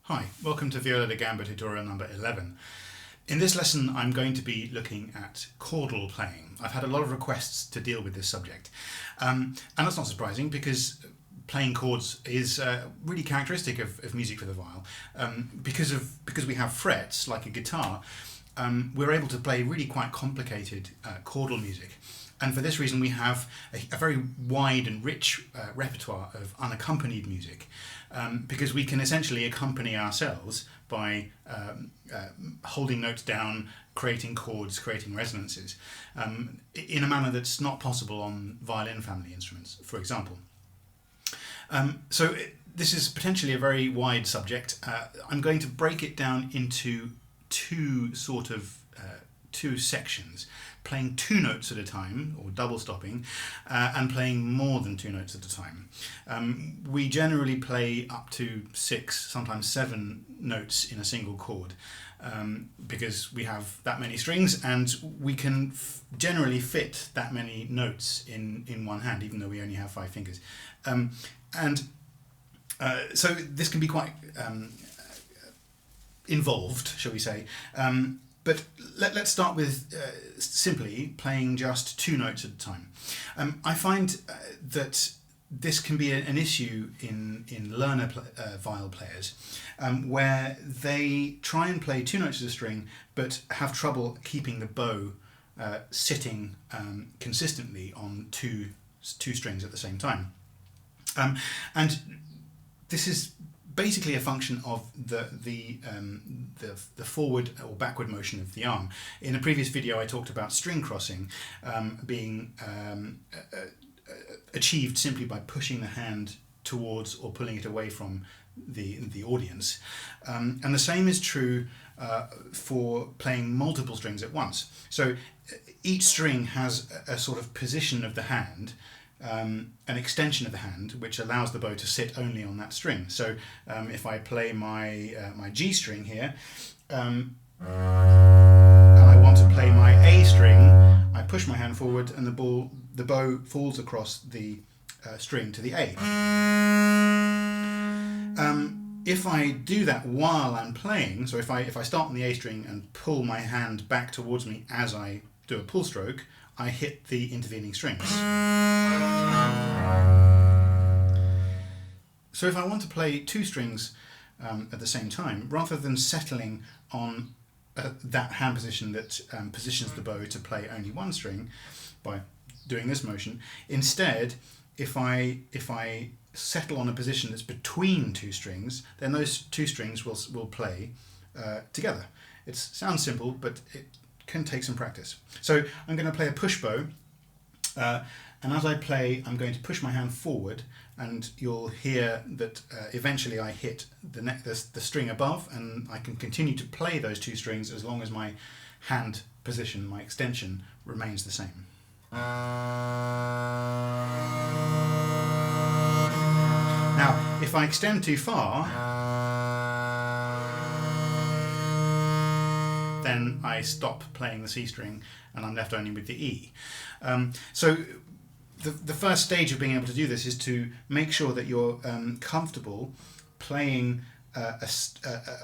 Hi, welcome to Viola de Gamba tutorial number 11. In this lesson I'm going to be looking at chordal playing. I've had a lot of requests to deal with this subject, and that's not surprising because playing chords is really characteristic of music for the viol. Because we have frets like a guitar, we're able to play really quite complicated chordal music. And for this reason we have a very wide and rich repertoire of unaccompanied music, because we can essentially accompany ourselves by holding notes down, creating chords, creating resonances, in a manner that's not possible on violin family instruments, for example. This is potentially a very wide subject. I'm going to break it down into two sections, playing two notes at a time, or double stopping, and playing more than two notes at a time. We generally play up to 6, sometimes 7 notes in a single chord, because we have that many strings and we can generally fit that many notes in one hand, even though we only have 5 fingers. So this can be quite involved, shall we say. But let's start with simply playing just 2 notes at a time. I find that this can be an issue in learner viol players, where they try and play 2 notes of a string but have trouble keeping the bow sitting consistently on two strings at the same time. And this is basically a function of the forward or backward motion of the arm. In a previous video I talked about string crossing being achieved simply by pushing the hand towards or pulling it away from the audience. And the same is true for playing multiple strings at once. So each string has a sort of position of the hand, an extension of the hand, which allows the bow to sit only on that string. So if I play my G string here, and I want to play my A string, I push my hand forward and the bow falls across the string to the A. If I do that while I'm playing, so if I start on the A string and pull my hand back towards me as I do a pull stroke, I hit the intervening strings. So if I want to play 2 strings at the same time, rather than settling on that hand position that positions the bow to play only 1 string by doing this motion, instead, if I settle on a position that's between 2 strings, then those 2 strings will play together. It sounds simple, but it can take some practice. So I'm going to play a push bow, and as I play I'm going to push my hand forward, and you'll hear that eventually I hit the string above, and I can continue to play those 2 strings as long as my hand position, my extension, remains the same. Now if I extend too far, then I stop playing the C string and I'm left only with the E. So the first stage of being able to do this is to make sure that you're comfortable playing a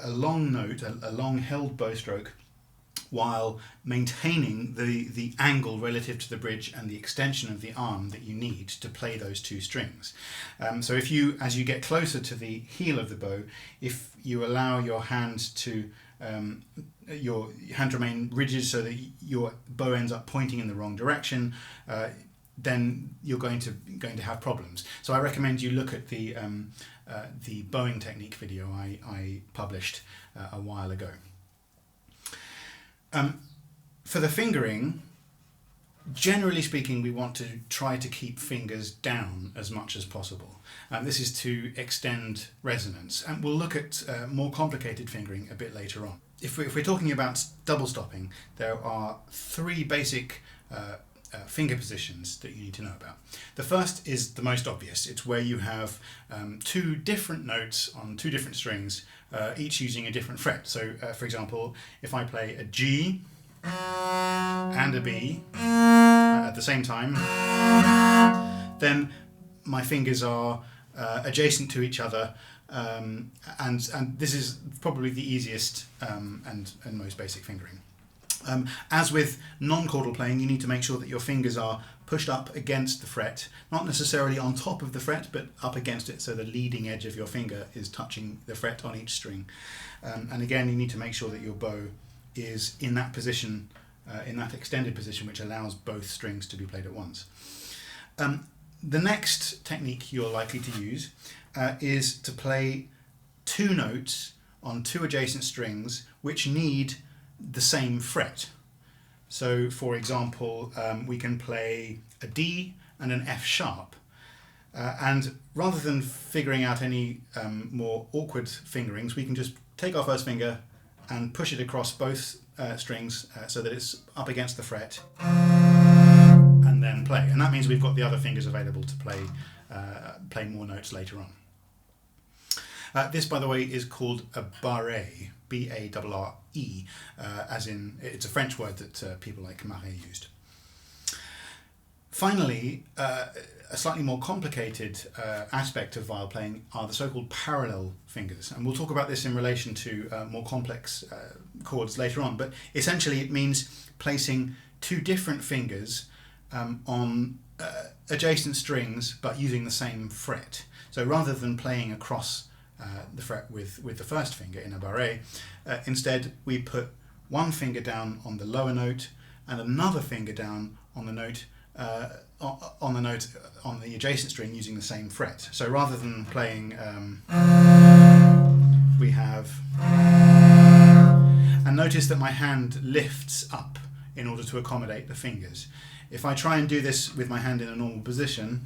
long note, a long held bow stroke, while maintaining the angle relative to the bridge and the extension of the arm that you need to play those 2 strings. So if you, as you get closer to the heel of the bow, if you allow your hand to remain rigid so that your bow ends up pointing in the wrong direction, then you're going to have problems. So I recommend you look at the bowing technique video I published a while ago. For the fingering, generally speaking, we want to try to keep fingers down as much as possible. This is to extend resonance, and we'll look at more complicated fingering a bit later on. If we're talking about double stopping, there are 3 basic finger positions that you need to know about. The first is the most obvious. It's where you have 2 different notes on 2 different strings, each using a different fret. So for example, if I play a G and a B at the same time, then my fingers are adjacent to each other and this is probably the easiest and most basic fingering. As with non-chordal playing, you need to make sure that your fingers are pushed up against the fret, not necessarily on top of the fret, but up against it, so the leading edge of your finger is touching the fret on each string. And again, you need to make sure that your bow is in that position, in that extended position, which allows both strings to be played at once. The next technique you're likely to use is to play two notes on two adjacent strings which need the same fret. So for example, we can play a D and an F sharp, and rather than figuring out any more awkward fingerings, we can just take our first finger and push it across both strings so that it's up against the fret, and then play. And that means we've got the other fingers available to play more notes later on. This, by the way, is called a barré, B-A-R-R-E, as in, it's a French word that people like Marais used. Finally, a slightly more complicated aspect of viol playing are the so-called parallel fingers, and we'll talk about this in relation to more complex chords later on, but essentially it means placing two different fingers on adjacent strings but using the same fret. So rather than playing across the fret with the first finger in a barré, instead we put one finger down on the lower note and another finger down on the note on the adjacent string using the same fret. So rather than playing, we have, and notice that my hand lifts up in order to accommodate the fingers. If I try and do this with my hand in a normal position,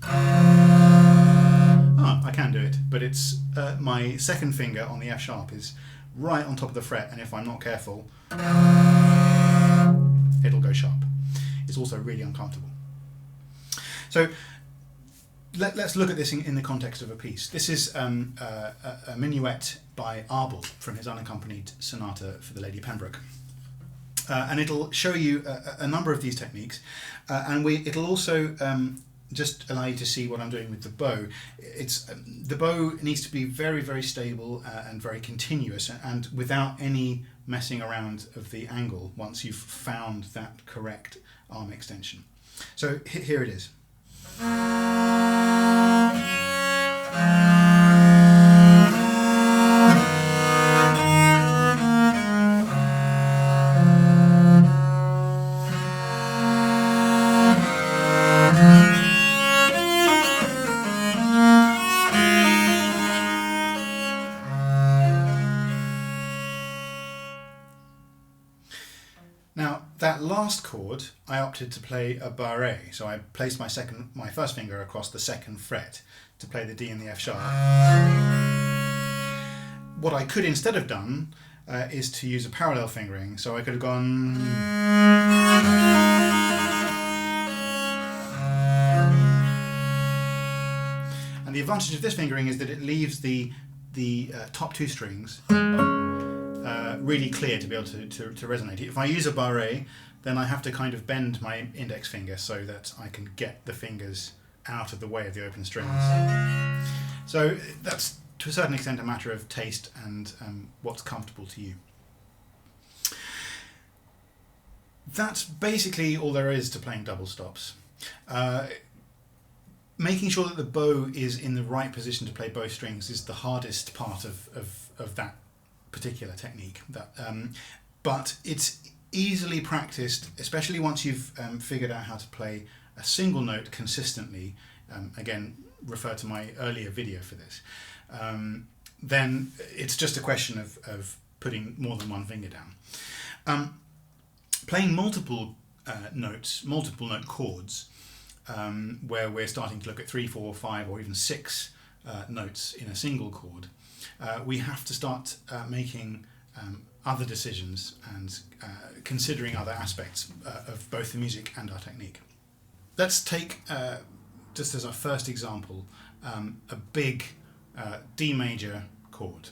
I can do it, but it's my second finger on the F sharp is right on top of the fret, and if I'm not careful, it'll go sharp. It's also really uncomfortable. So let's look at this in the context of a piece. This is a minuet by Abel from his unaccompanied sonata for the Lady Pembroke. And it'll show you a number of these techniques, and it'll also just allow you to see what I'm doing with the bow. The bow needs to be very, very stable and very continuous, and without any messing around of the angle once you've found that correct arm extension. So here it is. Now, that last chord, I opted to play a barré, so I placed my first finger across the second fret to play the D and the F sharp. What I could instead have done is to use a parallel fingering, so I could have gone, and the advantage of this fingering is that it leaves the top two strings really clear to be able to resonate. If I use a barré, then I have to kind of bend my index finger so that I can get the fingers out of the way of the open strings. So that's to a certain extent a matter of taste and what's comfortable to you. That's basically all there is to playing double stops. Making sure that the bow is in the right position to play both strings is the hardest part of that particular technique. But it's easily practiced, especially once you've figured out how to play a single note consistently. Again, refer to my earlier video for this. Then it's just a question of putting more than one finger down. Playing multiple note chords, where we're starting to look at 3, 4, 5, or even 6 notes in a single chord, we have to start making other decisions and considering other aspects of both the music and our technique. Let's take, just as our first example, a big D major chord,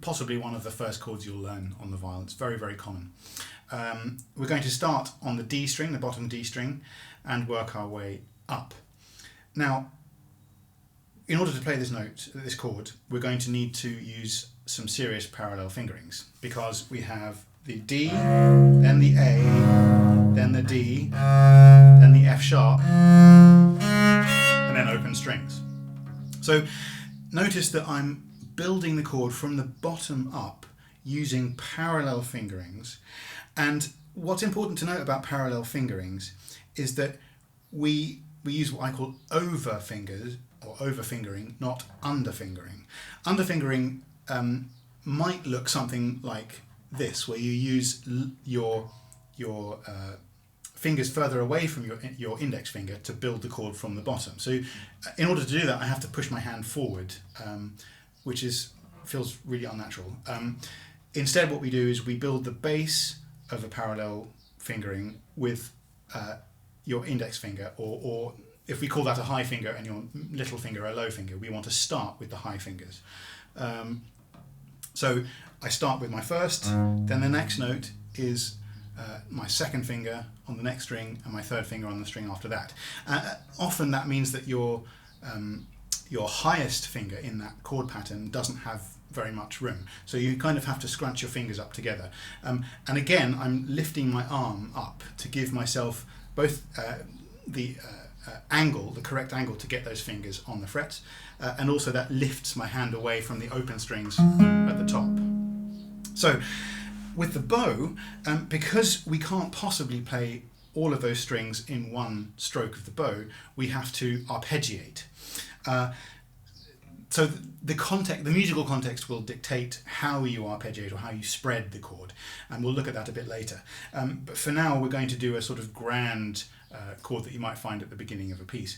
possibly one of the first chords you'll learn on the viol. It's very, very common. We're going to start on the D string, the bottom D string, and work our way up. Now, in order to play this chord, we're going to need to use some serious parallel fingerings, because we have the D, then the A, then the D, then the F sharp, and then open strings. So notice that I'm building the chord from the bottom up using parallel fingerings. And what's important to note about parallel fingerings is that we use what I call over fingers, or over fingering, not under fingering. Under fingering might look something like this, where you use your fingers further away from your index finger to build the chord from the bottom. So in order to do that, I have to push my hand forward, which feels really unnatural. Instead, what we do is we build the base of a parallel fingering with your index finger, or if we call that a high finger and your little finger a low finger, we want to start with the high fingers. So I start with my first, then the next note is my second finger on the next string and my third finger on the string after that. Often that means that your highest finger in that chord pattern doesn't have very much room, so you kind of have to scrunch your fingers up together. And again, I'm lifting my arm up to give myself both the correct angle to get those fingers on the frets, and also that lifts my hand away from the open strings at the top. So with the bow, because we can't possibly play all of those strings in one stroke of the bow, we have to arpeggiate. So the musical context will dictate how you arpeggiate or how you spread the chord, and we'll look at that a bit later. But for now, we're going to do a sort of grand chord that you might find at the beginning of a piece.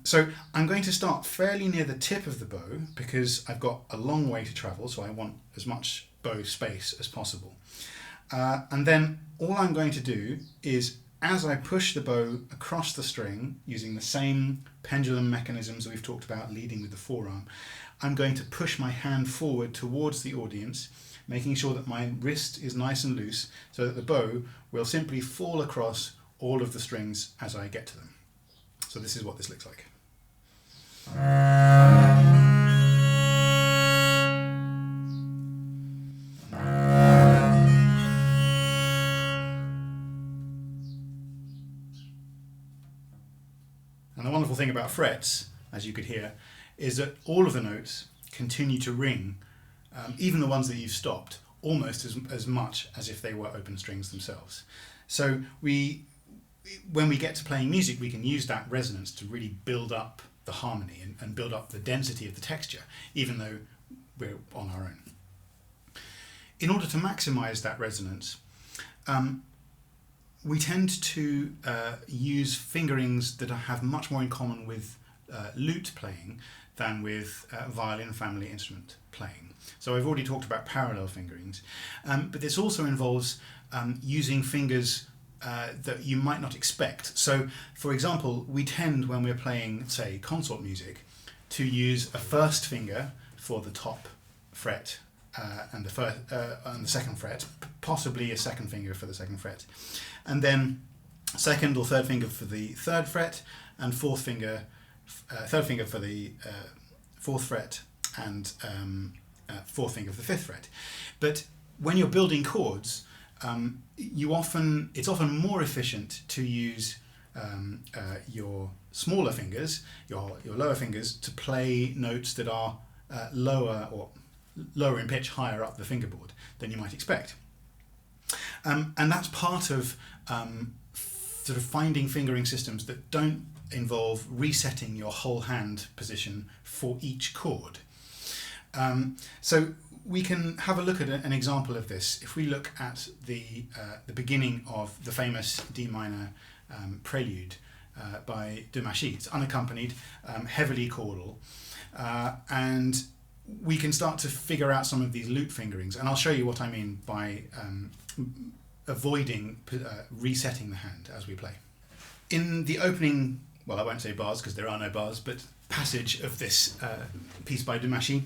So I'm going to start fairly near the tip of the bow, because I've got a long way to travel, so I want as much bow space as possible. And then all I'm going to do is, as I push the bow across the string, using the same pendulum mechanisms we've talked about, leading with the forearm, I'm going to push my hand forward towards the audience, making sure that my wrist is nice and loose, so that the bow will simply fall across all of the strings as I get to them. So this is what this looks like. And the wonderful thing about frets, as you could hear, is that all of the notes continue to ring, even the ones that you've stopped, almost as much as if they were open strings themselves. So when we get to playing music, we can use that resonance to really build up the harmony and build up the density of the texture, even though we're on our own. In order to maximize that resonance, we tend to use fingerings that have much more in common with lute playing than with violin family instrument playing. So I've already talked about parallel fingerings, but this also involves using fingers that you might not expect. So, for example, we tend, when we're playing, say, consort music, to use a first finger for the top fret and the second fret, possibly a second finger for the second fret, and then second or third finger for the third fret, and third finger for the fourth fret, and fourth finger for the fifth fret. But when you're building chords, it's often more efficient to use your smaller fingers, your lower fingers, to play notes that are lower in pitch, higher up the fingerboard than you might expect. And that's part of sort of finding fingering systems that don't involve resetting your whole hand position for each chord. So we can have a look at an example of this. If we look at the beginning of the famous D minor prelude by de Machy, it's unaccompanied, heavily chordal, and we can start to figure out some of these lute fingerings, and I'll show you what I mean by avoiding resetting the hand as we play. In the opening, well, I won't say bars because there are no bars, but passage of this piece by de Machy,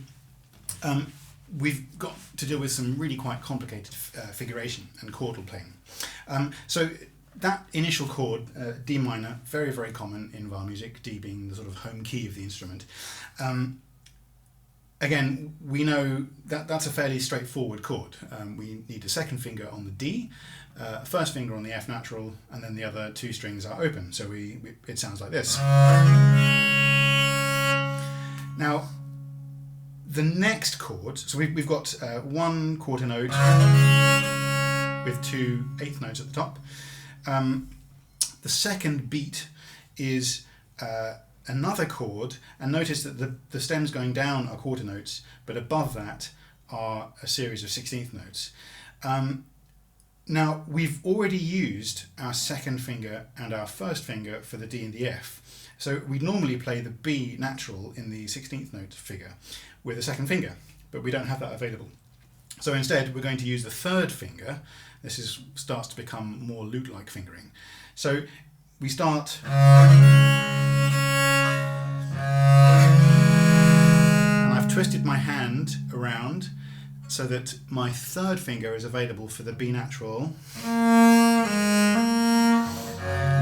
we've got to deal with some really quite complicated figuration and chordal playing. So that initial chord, D minor, very, very common in violin music, D being the sort of home key of the instrument. Again, we know that that's a fairly straightforward chord. We need a second finger on the D, first finger on the F natural, and then the other two strings are open. So it sounds like this. Now, the next chord, so we've got one quarter note with two eighth notes at the top. The second beat is another chord, and notice that the stems going down are quarter notes, but above that are a series of 16th notes. Now, we've already used our second finger and our first finger for the D and the F. So we'd normally play the B natural in the 16th note figure with a second finger, but we don't have that available. So instead, we're going to use the third finger. This starts to become more lute-like fingering. So we start, and I've twisted my hand around so that my third finger is available for the B natural.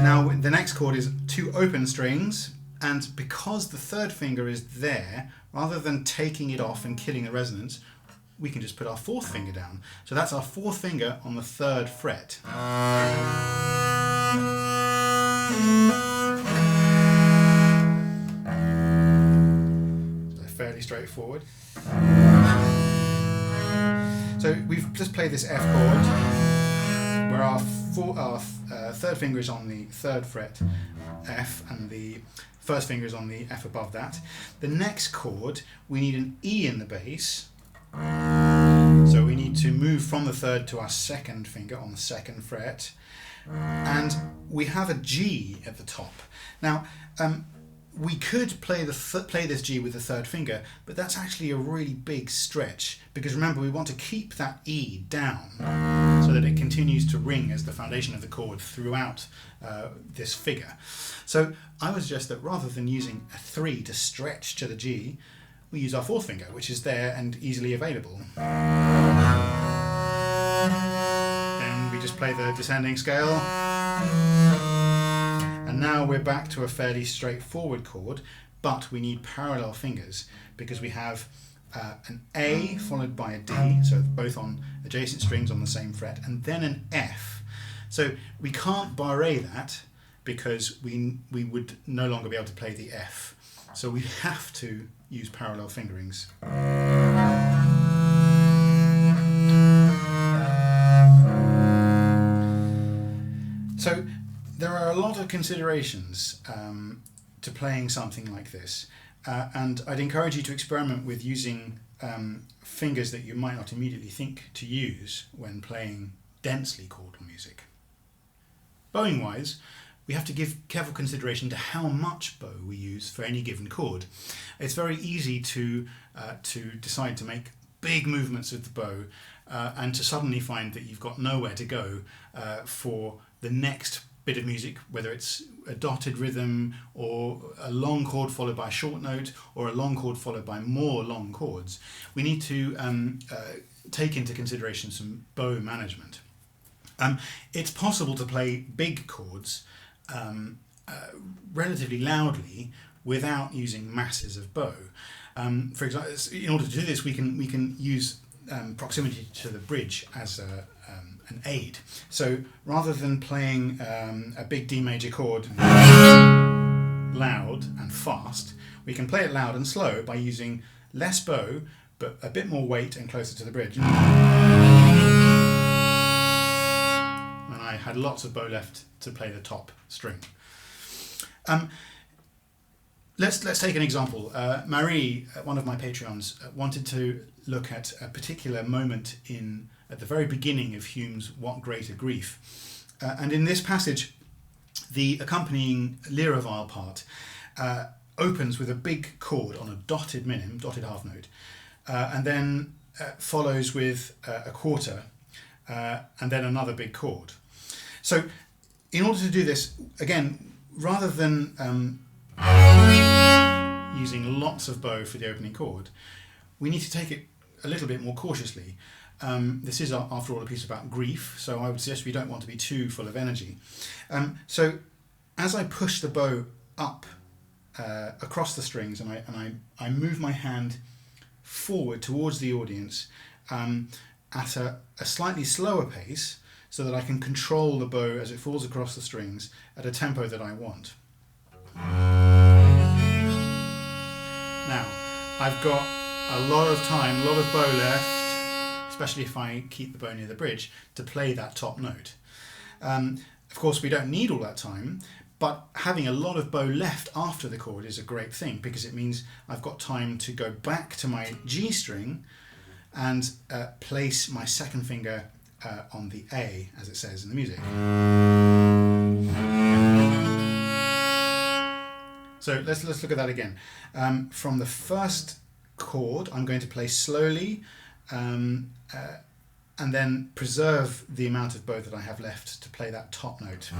Now the next chord is two open strings, and because the third finger is there, rather than taking it off and killing the resonance, we can just put our fourth finger down. So that's our fourth finger on the third fret. So fairly straightforward. So we've just played this F chord, where our third finger is on the third fret F, and the first finger is on the F above that. The next chord, we need an E in the bass. So we need to move from the third to our second finger on the second fret. And we have a G at the top. Now, we could play this G with the third finger, but that's actually a really big stretch, because remember, we want to keep that E down so that it continues to ring as the foundation of the chord throughout this figure. So I would suggest that rather than using a 3 to stretch to the G, we use our fourth finger, which is there and easily available. Then we just play the descending scale. And now we're back to a fairly straightforward chord, but we need parallel fingers because we have an A followed by a D, so both on adjacent strings on the same fret, and then an F. So we can't barre that because we would no longer be able to play the F. So we have to use parallel fingerings. So there are a lot of considerations to playing something like this, and I'd encourage you to experiment with using fingers that you might not immediately think to use when playing densely chordal music. Bowing wise, we have to give careful consideration to how much bow we use for any given chord. It's very easy to decide to make big movements with the bow and to suddenly find that you've got nowhere to go for the next bit of music, whether it's a dotted rhythm or a long chord followed by a short note or a long chord followed by more long chords. We need to take into consideration some bow management. It's possible to play big chords relatively loudly without using masses of bow. For example, in order to do this, we can use proximity to the bridge as an aid. So rather than playing a big D major chord loud and fast, we can play it loud and slow by using less bow but a bit more weight and closer to the bridge. And I had lots of bow left to play the top string. Let's take an example. Marie, one of my Patreons, wanted to look at a particular moment at the very beginning of Hume's What Greater Grief. And in this passage, the accompanying lira viol part opens with a big chord on a dotted minim, dotted half note, and then follows with a quarter, and then another big chord. So in order to do this, again, rather than using lots of bow for the opening chord, we need to take it a little bit more cautiously. This is, after all, a piece about grief, so I would suggest we don't want to be too full of energy. So as I push the bow up across the strings, and I move my hand forward towards the audience at a slightly slower pace, so that I can control the bow as it falls across the strings at a tempo that I want. Now, I've got a lot of time, a lot of bow left, especially if I keep the bow near the bridge, to play that top note. Of course, we don't need all that time, but having a lot of bow left after the chord is a great thing, because it means I've got time to go back to my G string and place my second finger on the A, as it says in the music. So let's look at that again. From the first chord, I'm going to play slowly and then preserve the amount of bow that I have left to play that top note.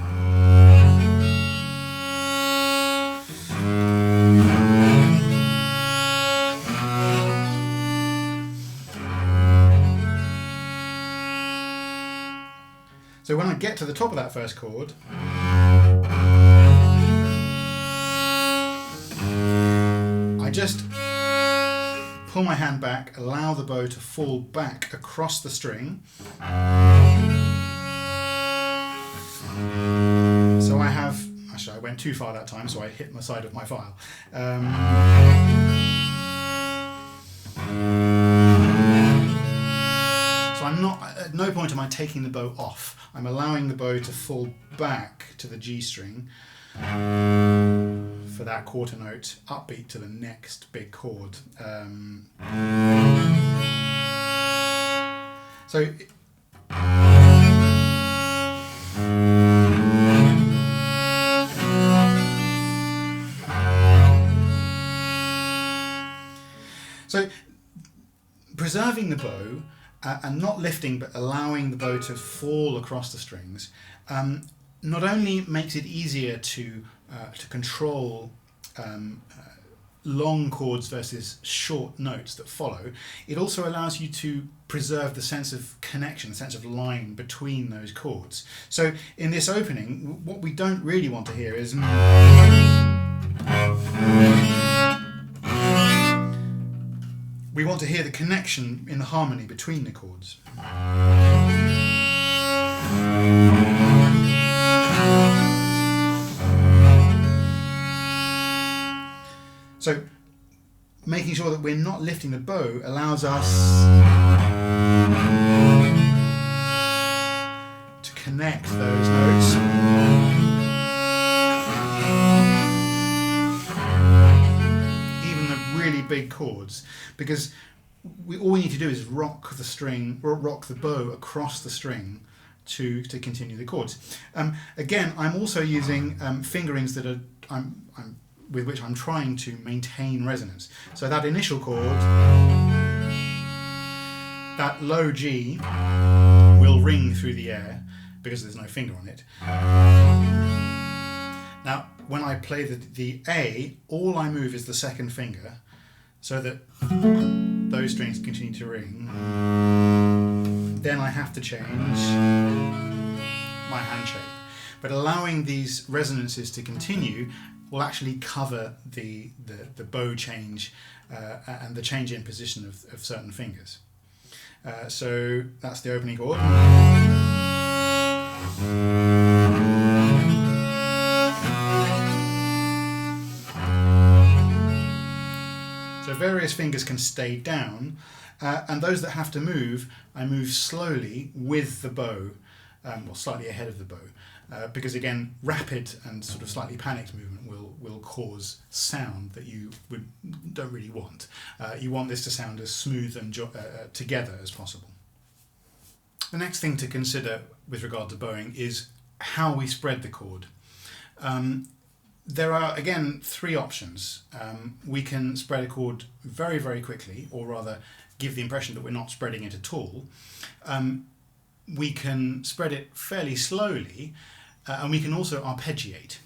So when I get to the top of that first chord, I just pull my hand back, allow the bow to fall back across the string. So I have, actually I went too far that time, so I hit the side of my file. So I'm not, at no point am I taking the bow off. I'm allowing the bow to fall back to the G string for that quarter note, upbeat to the next big chord. So preserving the bow and not lifting but allowing the bow to fall across the strings not only makes it easier to control long chords versus short notes that follow, it also allows you to preserve the sense of connection, the sense of line between those chords. So in this opening, what we don't really want to hear is we want to hear the connection in the harmony between the chords. So making sure that we're not lifting the bow allows us to connect those notes. Even the really big chords, because all we need to do is rock the string, or rock the bow across the string to continue the chords. Again, I'm also using fingerings that are with which I'm trying to maintain resonance. So that initial chord, that low G, will ring through the air because there's no finger on it. Now, when I play the A, all I move is the second finger, so that those strings continue to ring. Then I have to change my hand shape. But allowing these resonances to continue will actually cover the bow change and the change in position of certain fingers. So that's the opening chord. So various fingers can stay down, and those that have to move, I move slowly with the bow, or slightly ahead of the bow. Because again, rapid and sort of slightly panicked movement will cause sound that you don't really want. You want this to sound as smooth and together as possible. The next thing to consider with regard to bowing is how we spread the chord. There are, again, three options. We can spread a chord very, very quickly, or rather give the impression that we're not spreading it at all. We can spread it fairly slowly, and we can also arpeggiate.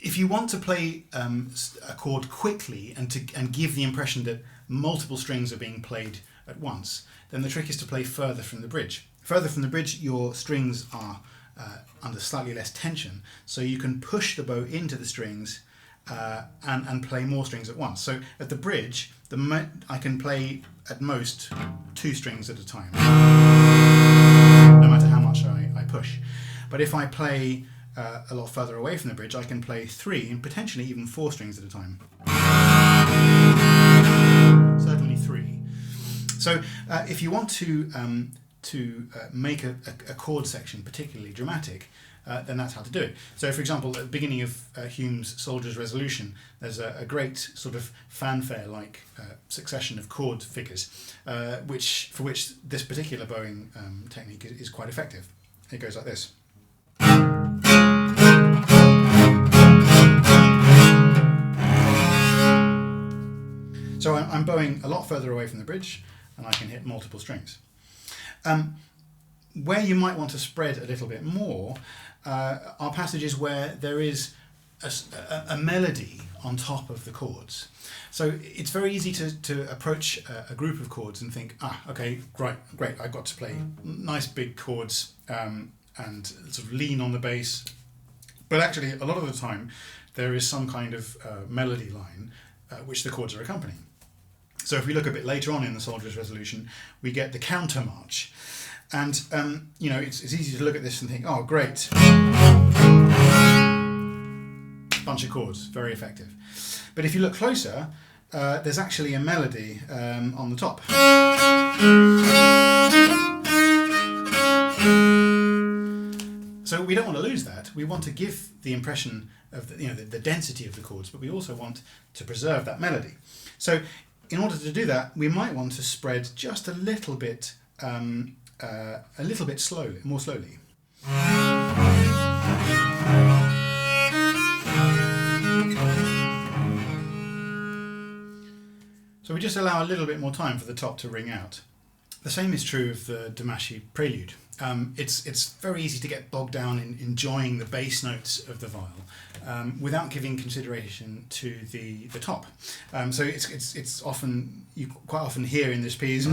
if you want to play a chord quickly and give the impression that multiple strings are being played at once, then the trick is to play further from the bridge. Further from the bridge, your strings are under slightly less tension, so you can push the bow into the strings and play more strings at once. So at the bridge, I can play at most 2 strings at a time, no matter how much I push. But if I play a lot further away from the bridge, I can play 3 and potentially even 4 strings at a time. Certainly 3. So if you want to make a chord section particularly dramatic, then that's how to do it. So, for example, at the beginning of Hume's Soldier's Resolution, there's a great sort of fanfare-like succession of chord figures, for which this particular bowing technique is quite effective. It goes like this. So I'm bowing a lot further away from the bridge, and I can hit multiple strings. Where you might want to spread a little bit more are passages where there is a melody on top of the chords. So it's very easy to approach a group of chords and think, okay, great, I've got to play nice big chords and sort of lean on the bass. But actually, a lot of the time, there is some kind of melody line which the chords are accompanying. So if we look a bit later on in the Soldier's Resolution, we get the counter march. And, it's easy to look at this and think, oh, great. Bunch of chords, very effective. But if you look closer, there's actually a melody on the top. So we don't want to lose that. We want to give the impression of the density of the chords, but we also want to preserve that melody. So in order to do that, we might want to spread just a little bit slowly, more slowly. So we just allow a little bit more time for the top to ring out. The same is true of the Damashi prelude. It's very easy to get bogged down in enjoying the bass notes of the viol without giving consideration to the top. So it's often, you quite often hear in this piece,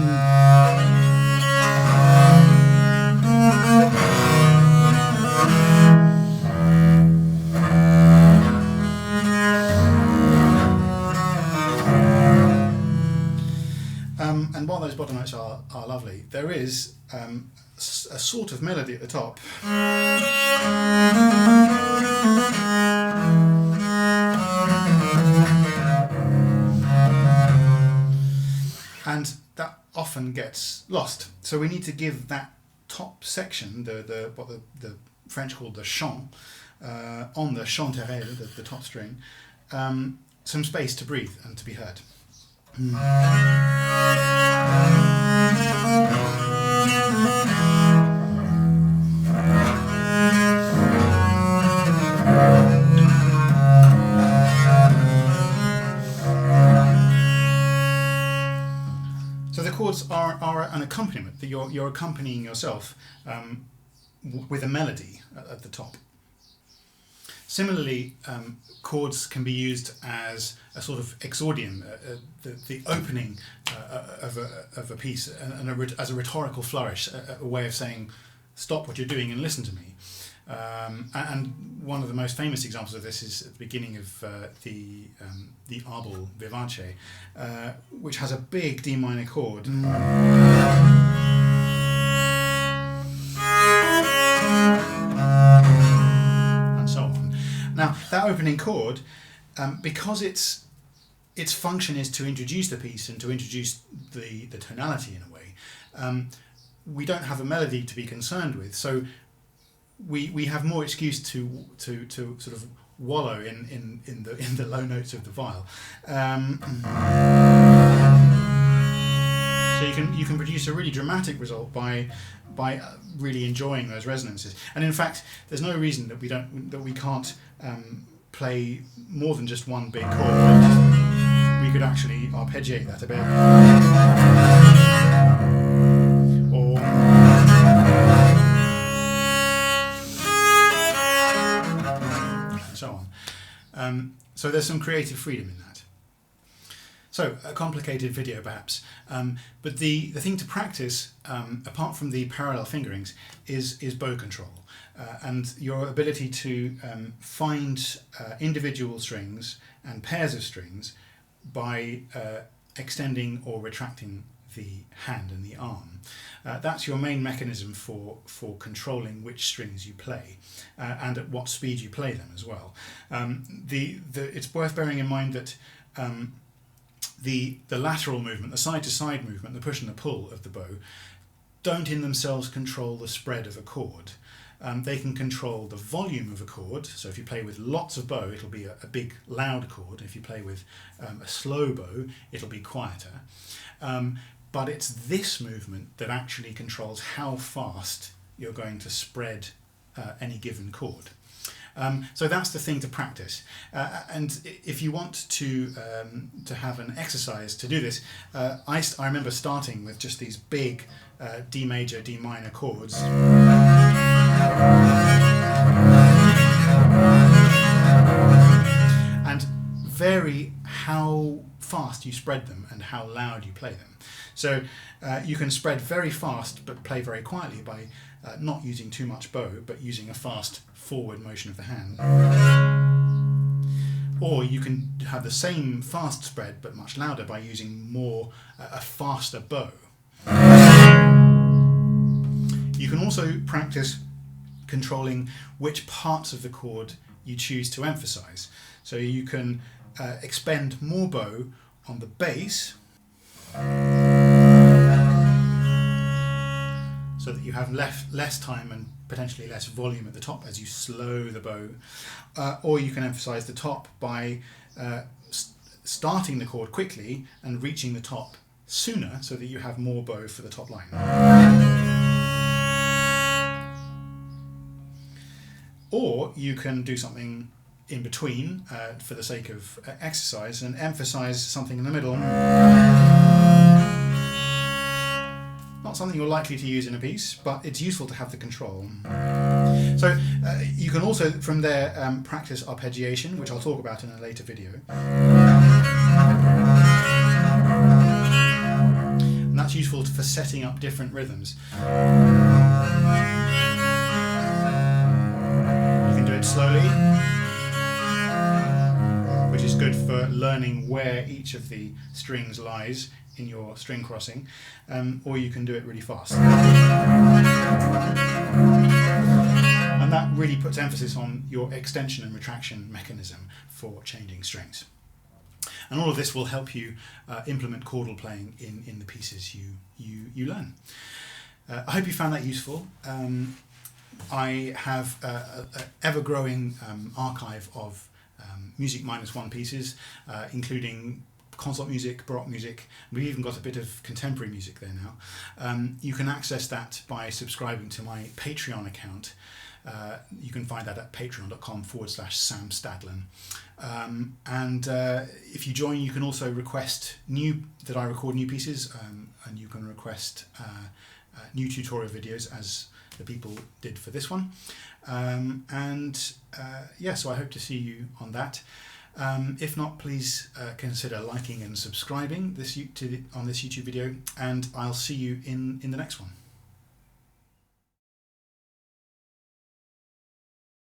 and while those bottom notes are lovely, there is a sort of melody at the top. And that often gets lost. So we need to give that top section, what the French call the chant, on the chanterelle, the top string, some space to breathe and to be heard. So the chords are an accompaniment, that you're accompanying yourself with a melody at the top. Similarly, chords can be used as a sort of exordium, the opening of a piece, and as a rhetorical flourish, a way of saying, stop what you're doing and listen to me. And one of the most famous examples of this is at the beginning of the Abel Vivace, which has a big D minor chord. And so on. Now, that opening chord, because its function is to introduce the piece and to introduce the tonality in a way, we don't have a melody to be concerned with. So we have more excuse to sort of wallow in the low notes of the viol. So you can produce a really dramatic result by really enjoying those resonances. And in fact, there's no reason that we can't play more than just one big chord. We could actually arpeggiate that a bit. Or and so on. So there's some creative freedom in that. So a complicated video perhaps, but the thing to practice, apart from the parallel fingerings, is bow control. And your ability to find individual strings and pairs of strings by extending or retracting the hand and the arm. That's your main mechanism for controlling which strings you play and at what speed you play them as well. It's worth bearing in mind that the lateral movement, the side-to-side movement, the push and the pull of the bow don't in themselves control the spread of a chord. They can control the volume of a chord, so if you play with lots of bow it'll be a big loud chord. If you play with a slow bow it'll be quieter. But it's this movement that actually controls how fast you're going to spread any given chord. So that's the thing to practice. And if you want to have an exercise to do this, I remember starting with just these big D major, D minor chords. And vary how fast you spread them and how loud you play them. So you can spread very fast but play very quietly by not using too much bow but using a fast forward motion of the hand. Or you can have the same fast spread but much louder by using a faster bow. You can also practice controlling which parts of the chord you choose to emphasize. So you can expend more bow on the bass so that you have less time and potentially less volume at the top as you slow the bow, or you can emphasize the top by starting the chord quickly and reaching the top sooner so that you have more bow for the top line. Or you can do something in between for the sake of exercise and emphasize something in the middle. Not something you're likely to use in a piece, but it's useful to have the control. So you can also from there practice arpeggiation, which I'll talk about in a later video. And that's useful for setting up different rhythms. Slowly, which is good for learning where each of the strings lies in your string crossing, or you can do it really fast. And that really puts emphasis on your extension and retraction mechanism for changing strings. And all of this will help you implement chordal playing in the pieces you learn. I hope you found that useful. I have an ever-growing archive of music -1 pieces, including concert music, baroque music. We've even got a bit of contemporary music there now. You can access that by subscribing to my Patreon account. You can find that at patreon.com/Sam Stadlen. And if you join, you can also request that I record new pieces, and you can request new tutorial videos as the people did for this one. So I hope to see you on that. If not, please consider liking and subscribing on this YouTube video, and I'll see you in the next one.